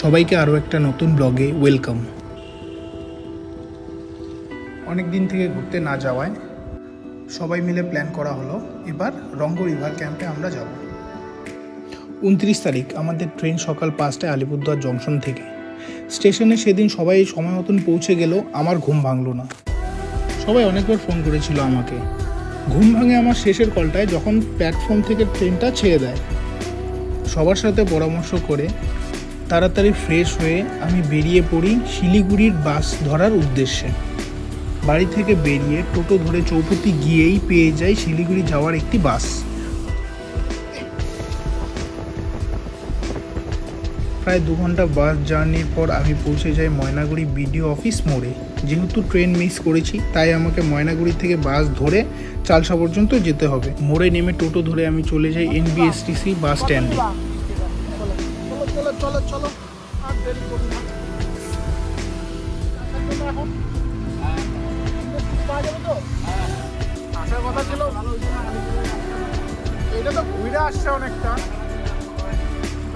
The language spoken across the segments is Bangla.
সবাইকে আরও একটা নতুন ব্লগে ওয়েলকাম। অনেক দিন থেকে ঘুরতে না যাওয়ায় সবাই মিলে প্ল্যান করা হলো এবার রঙ্গ রিভার ক্যাম্পে আমরা যাব। 29 তারিখ আমাদের ট্রেন সকাল 5টায় আলিপুরদুয়ার জংশন থেকে। স্টেশনে সেদিন সবাই সময় মতন পৌঁছে গেল, আমার ঘুম ভাঙলো না। সবাই অনেকবার ফোন করেছিল আমাকে। ঘুম ভাঙে আমার শেষের কলটায়, যখন প্ল্যাটফর্ম থেকে ট্রেনটা ছেড়ে দেয়। সবার সাথে পরামর্শ করে তাড়াতাড়ি ফ্রেশ হয়ে আমি বেরিয়ে পড়ি শিলিগুড়ির বাস ধরার উদ্দেশ্যে। বাড়ি থেকে বেরিয়ে টোটো ধরে চৌপতি গিয়েই পেয়ে যাই শিলিগুড়ি যাওয়ার একটি বাস। প্রায় 2 ঘন্টা বাস জার্নির পর আমি পৌঁছে যাই ময়নাগুড়ি বিডিও অফিস মোড়ে। যেহেতু ট্রেন মিস করেছি তাই আমাকে ময়নাগুড়ি থেকে বাস ধরে চালসা পর্যন্ত যেতে হবে। মোড়ে নেমে টোটো ধরে আমি চলে যাই NBSTC বাস স্ট্যান্ডে। চলো আর দেরি করি না। এখন আসার কথা ছিল, এটা তো ঘুরে আসছে অনেকটা,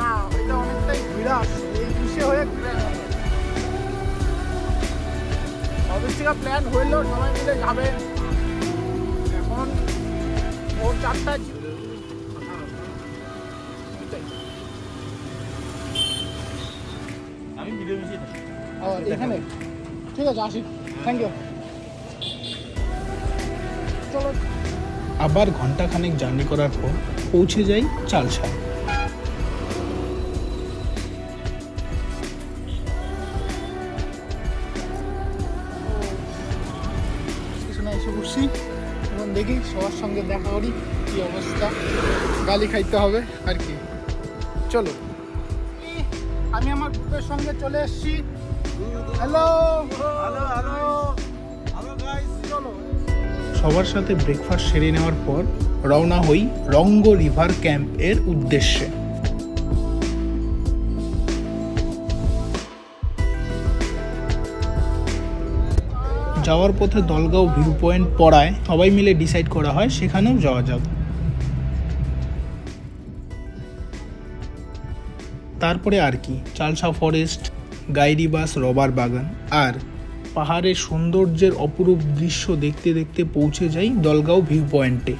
না এটা অনেকটাই ঘুরে আসছে, এই বিষয় হয়ে ঘুরে অফিস থেকে প্ল্যান হইলো সবাই মিলে যাবে। এখন ভোর 4টায় এখানে, ঠিক আছে আসি, থ্যাংক ইউ। চলো আবার ঘন্টাখানেক জার্নি করার পর পৌঁছে যাই চালসা। স্টেশনে এসে বসছি, এখন দেখি সবার সঙ্গে দেখা করি কি অবস্থা। গালি খাইতে হবে আর কি। চলো, আমি আমার গ্রুপের সঙ্গে চলে এসেছি। Hello hello hello hello guys, চলো। সবার সাথে ব্রেকফাস্ট সেরে নেওয়ার পর রওনা হই রঙ্গ রিভার ক্যাম্প এর উদ্দেশ্যে। যাওয়ার পথে দলগাঁও ভিউ পয়েন্ট পড়ায় সবাই মিলে ডিসাইড করা হয় সেখানেও যাওয়া যাবে। তারপরে আর কি, চালসা ফরেস্ট, গাইরিবাস রবার বাগান আর পাহাড়ের সৌন্দর্যের অপরূপ দৃশ্য দেখতে দেখতে পৌঁছে যাই দলগাঁও ভিউ পয়েন্টে।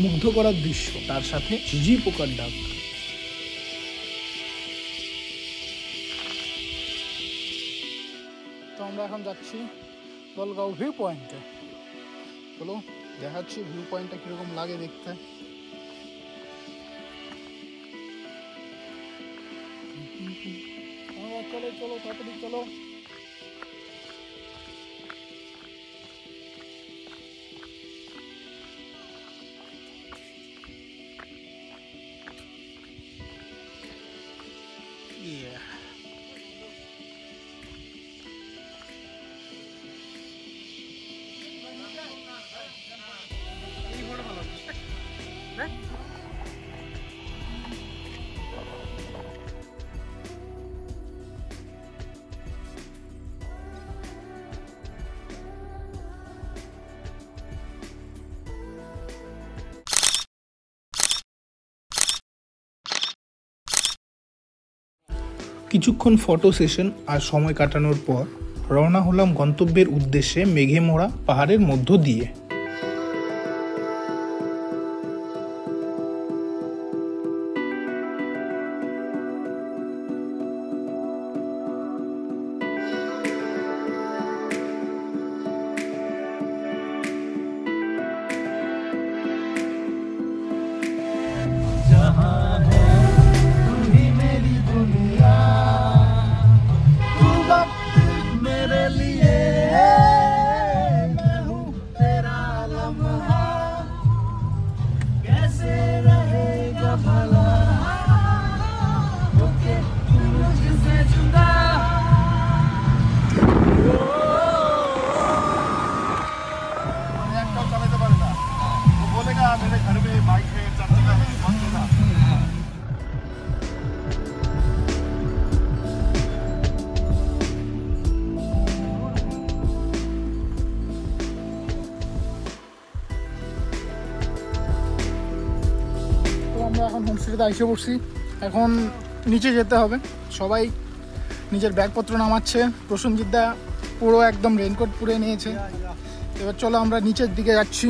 মুগ্ধ করার দৃশ্য, তার সাথে ঝিঝি পোকার ডাক। তো আমরা এখন যাচ্ছি দলগাঁও ভিউ পয়েন্টে। চলো দেখাচ্ছি ভিউ পয়েন্টটা কিরকম লাগে দেখতে। চলো চলো তাড়াতাড়ি চলো। কিছুক্ষণ ফটো সেশন আর সময় কাটানোর পর রওনা হলাম গন্তব্যের উদ্দেশ্যে মেঘে মোড়া পাহাড়ের মধ্য দিয়ে। मेरे लिए मैं हूँ तेरा ভার্সিটিতে এসে পড়ছি। এখন নিচে যেতে হবে, সবাই নিজের ব্যাগপত্র নামাচ্ছে। প্রসেনজিৎদা পুরো একদম রেনকোট পরে নিয়েছে। এবার চলো আমরা নিচের দিকে যাচ্ছি।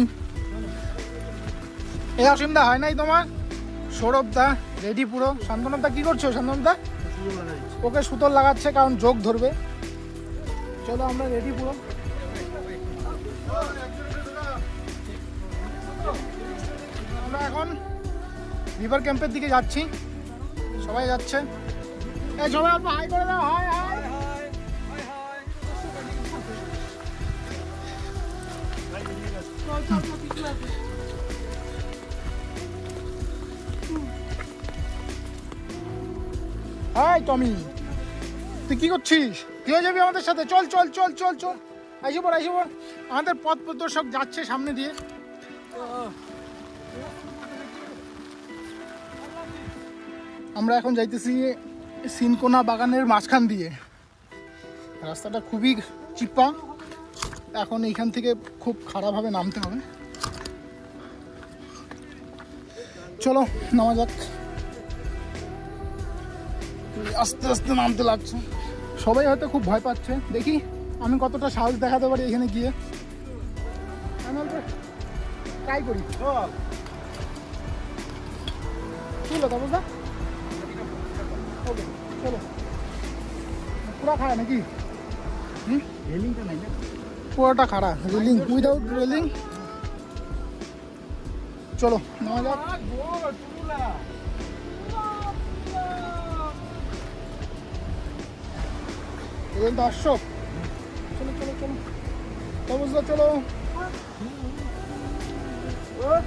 এই অসীমদা হয় নাই তোমার? সৌরভদা রেডি পুরো। শান্তনুদা কি করছো? শান্তনুদা ওকে সুতোর লাগাচ্ছে, কারণ যোগ ধরবে। চলো আমরা রেডি পুরো। আমরা এখন রিভার ক্যাম্পের দিকে যাচ্ছি, সবাই যাচ্ছে। এই সবাই অল্প হাই করে দাও, হাই হাই। হাই টমি, তুই কি করছিস? তুইও যাবি আমাদের সাথে? চল চল চল চল চল, আইসো পর আইসো পর। আমাদের পথ প্রদর্শক যাচ্ছে সামনে দিয়ে। আমরা এখন যাইতেছি সিনকোনা বাগানের মাঝখান দিয়ে। রাস্তাটা খুবই চিপা, এখন এইখান থেকে খুব খারাপভাবে নামতে হবে। চলো নামা যাক। আস্তে আস্তে নামতে লাগছে, সবাই হয়তো খুব ভয় পাচ্ছে। দেখি আমি কতটা সাহস দেখাতে পারি এখানে গিয়ে। আমি অল্প ট্রাই করি। চলো তারপর ওকে চলো। পুরা খাড়া নাকি? রেলিংটা নাই না, পুরোটা খাড়া। Railing without railing. চলো নামা যাক। দর্শক চলো চলো চলো তবুজা চলো।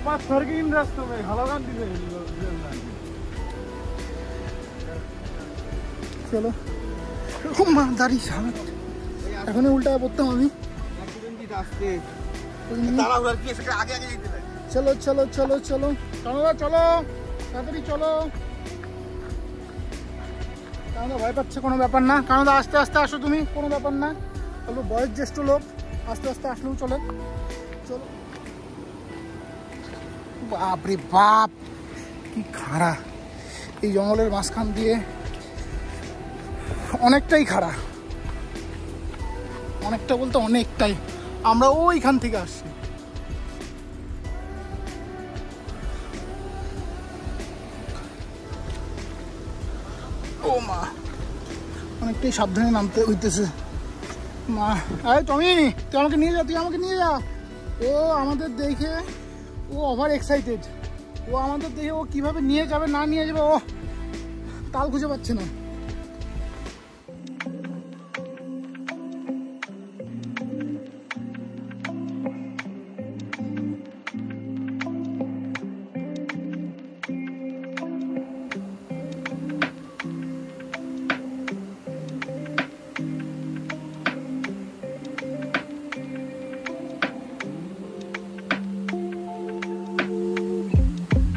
পাথর কি রাস্তা में हलागान दिले চলো। মা দাঁড়ি সামনে এখন উল্টা পড়তাম আমি। চলো চলো চলো চলো চলো চলো তাড়াতাড়ি চলো। কারণ ভয় পাচ্ছে, কোনো ব্যাপার না। কারণ আস্তে আস্তে আসো তুমি, কোনো ব্যাপার না। অল্প বয়স জ্যেষ্ঠ লোক, আস্তে আস্তে আসলেও চলে। চলো। বাপ রে বাপ, কি খাড়া! এই জঙ্গলের মাঝখান দিয়ে অনেকটাই খাড়া, অনেকটা বলতে অনেকটাই। আমরা ওইখান থেকে আসছি। ও মা, অনেকটাই সাবধানে নামতে হইতেছে। মা আরে টমি, তুই আমাকে নিয়ে যা, তুই আমাকে নিয়ে যা। ও আমাদের দেখে ও ওভার এক্সাইটেড। ও আমাদের দেখে ও কিভাবে নিয়ে যাবে না নিয়ে যাবে ও তাল খুঁজে পাচ্ছে না।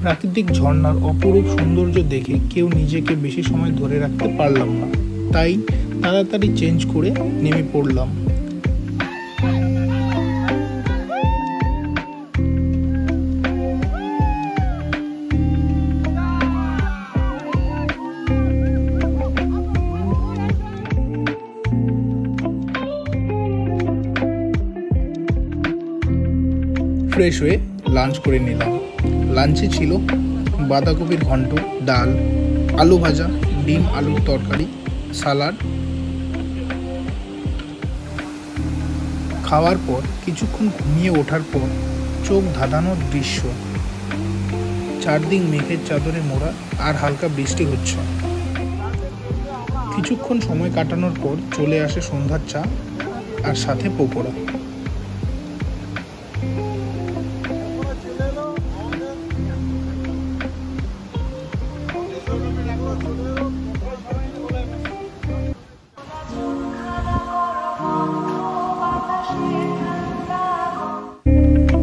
প্রাকৃতিক ঝর্ণার অপরূপ সৌন্দর্য দেখে কেউ নিজেকে বেশি সময় ধরে রাখতে পারলাম না, তাই তাড়াতাড়ি চেঞ্জ করে নেমে পড়লাম। ফ্রেশ হয়ে লাঞ্চ করে নিলাম। লাঞ্চে ছিল বাঁধাকপির ঘন্ট, ডাল, আলু ভাজা, ডিম আলুর তরকারি, সালাড। খাওয়ার পর কিছুক্ষণ ঘুমিয়ে ওঠার পর চোখ ধাঁধানোর দৃশ্য। চারদিক মেঘের চাদরে মোড়া আর হালকা বৃষ্টি হচ্ছে। কিছুক্ষণ সময় কাটানোর পর চলে আসে সন্ধ্যার চা আর সাথে pakora.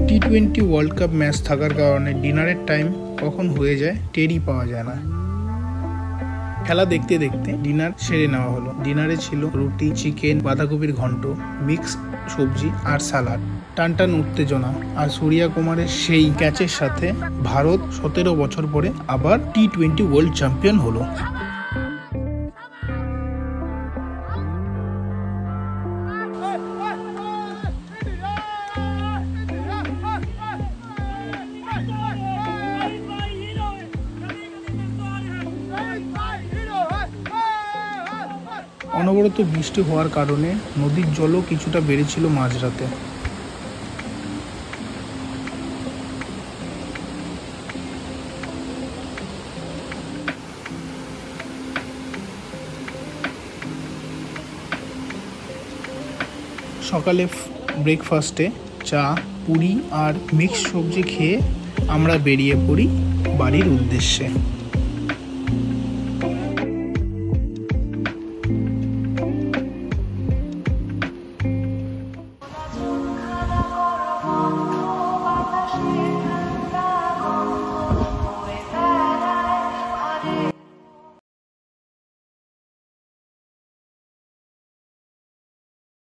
T20 world cup match থাকার কারণে ডিনারের টাইম কখন হয়ে যায় টেরই পাওয়া যায় না। খেলা দেখতে দেখতে ডিনার সেরে নেওয়া হলো। ডিনারে ছিল রুটি, চিকেন, বাঁধাকপির ঘন্ট, মিক্সড সবজি আর স্যালাড। টানটান উত্তেজনা আর সূর্যা কুমারের সেই ক্যাচের সাথে ভারত 17 বছর পরে আবার T20 ওয়ার্ল্ড চ্যাম্পিয়ন হলো। অনবরত বৃষ্টি হওয়ার কারণে নদীর জলও কিছুটা বেড়েছিল মাঝরাতে। সকালে ব্রেকফাস্টে চা, পুরি আর মিক্সড সবজি খেয়ে আমরা বেরিয়ে পড়ি বাড়ির উদ্দেশ্যে।